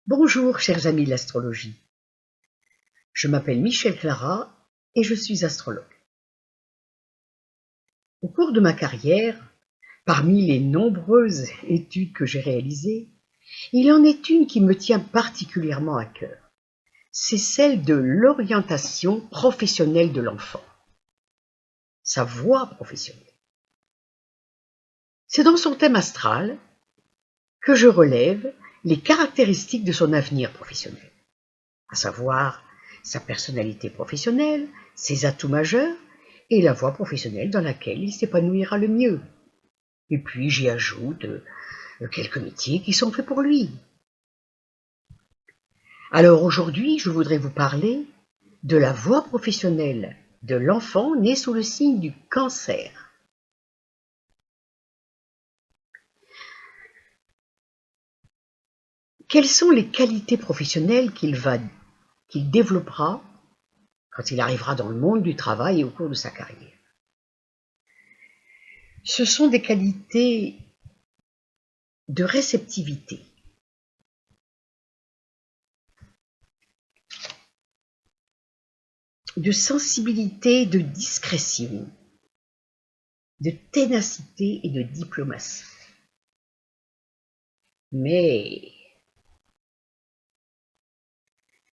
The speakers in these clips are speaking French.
Bonjour chers amis de l'astrologie, je m'appelle Michel Clara et je suis astrologue. Au cours de ma carrière, parmi les nombreuses études que j'ai réalisées, il en est une qui me tient particulièrement à cœur. C'est celle de l'orientation professionnelle de l'enfant, sa voie professionnelle. C'est dans son thème astral que je relève les caractéristiques de son avenir professionnel, à savoir sa personnalité professionnelle, ses atouts majeurs et la voie professionnelle dans laquelle il s'épanouira le mieux. Et puis j'y ajoute quelques métiers qui sont faits pour lui. Alors aujourd'hui, je voudrais vous parler de la voie professionnelle de l'enfant né sous le signe du Cancer. Quelles sont les qualités professionnelles qu'il développera quand il arrivera dans le monde du travail et au cours de sa carrière? Ce sont des qualités de réceptivité, de sensibilité, de discrétion, de ténacité et de diplomatie. Mais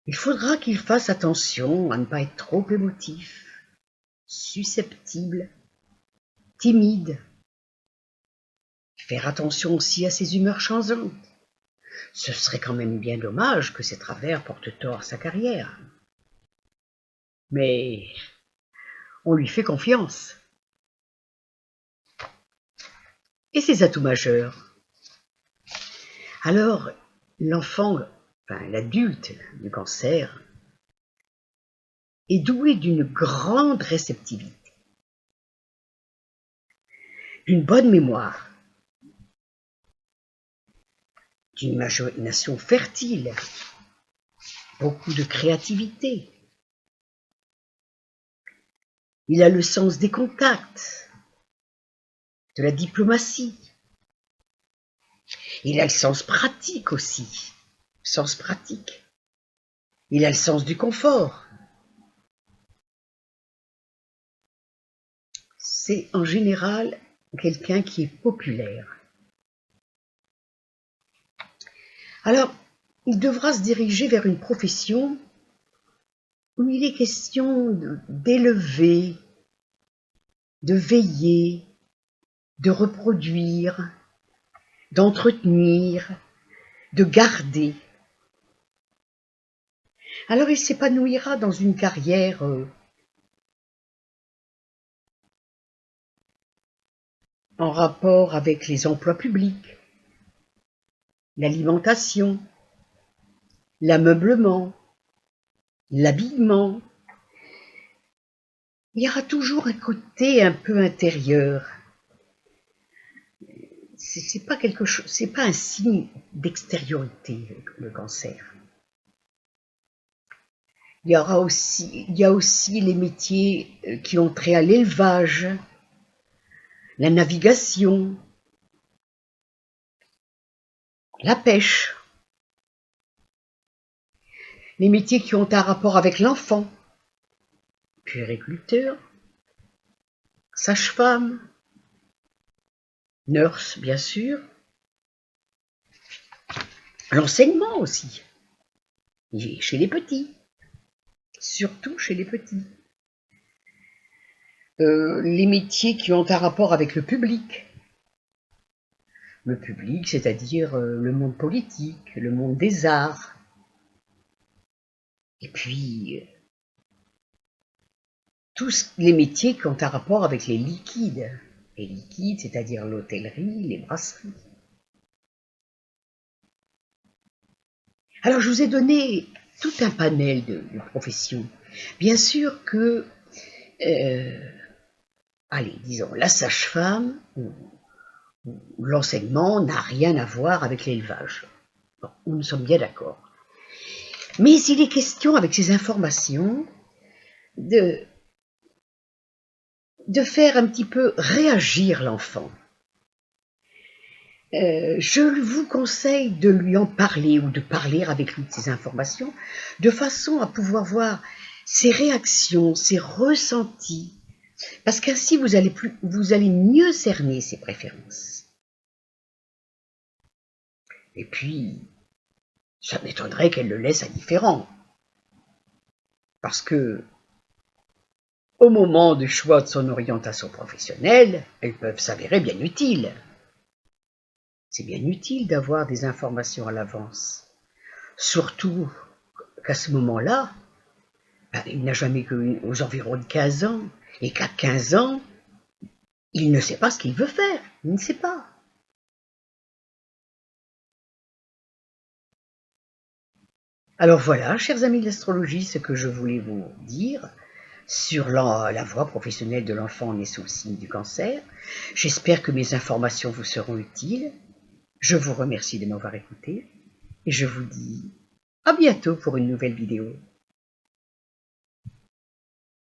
il faudra qu'il fasse attention à ne pas être trop émotif, susceptible, timide. Faire attention aussi à ses humeurs changeantes. Ce serait quand même bien dommage que ces travers portent tort à sa carrière. Mais on lui fait confiance. Et ses atouts majeurs? Alors, l'enfant, l'adulte du Cancer, est doué d'une grande réceptivité, d'une bonne mémoire, d'une imagination fertile, beaucoup de créativité. Il a le sens des contacts, de la diplomatie. Il a le sens pratique aussi, sens pratique. Il a le sens du confort. C'est en général quelqu'un qui est populaire. Alors, il devra se diriger vers une profession où il est question d'élever, de veiller, de reproduire, d'entretenir, de garder. Alors il s'épanouira dans une carrière en rapport avec les emplois publics, l'alimentation, l'ameublement, l'habillement. Il y aura toujours un côté un peu intérieur. C'est pas quelque chose, c'est pas un signe d'extériorité, le Cancer. Il y a aussi les métiers qui ont trait à l'élevage, la navigation, la pêche, les métiers qui ont un rapport avec l'enfant, puériculteur, sage-femme, nurse bien sûr, l'enseignement aussi, et chez les petits, surtout chez les petits. Les métiers qui ont un rapport avec le public, c'est-à-dire le monde politique, le monde des arts, et puis tous les métiers qui ont un rapport avec les liquides, c'est-à-dire l'hôtellerie, les brasseries. Alors je vous ai donné tout un panel de professions. Bien sûr que, allez, disons, la sage-femme ou l'enseignement n'a rien à voir avec l'élevage. Bon, nous sommes bien d'accord. Mais il est question, avec ces informations, de faire un petit peu réagir l'enfant. je vous conseille de lui en parler ou de parler avec lui de ces informations, de façon à pouvoir voir ses réactions, ses ressentis, parce qu'ainsi vous allez mieux cerner ses préférences. Et puis, ça m'étonnerait qu'elle le laisse indifférent, parce que au moment du choix de son orientation professionnelle, elles peuvent s'avérer bien utiles. C'est bien utile d'avoir des informations à l'avance, surtout qu'à ce moment-là, il n'a jamais qu'aux environs de 15 ans, et qu'à 15 ans, il ne sait pas ce qu'il veut faire, il ne sait pas. Alors voilà, chers amis de l'astrologie, ce que je voulais vous dire sur la voie professionnelle de l'enfant né sous le signe du cancer. J'espère que mes informations vous seront utiles. Je vous remercie de m'avoir écouté et je vous dis à bientôt pour une nouvelle vidéo.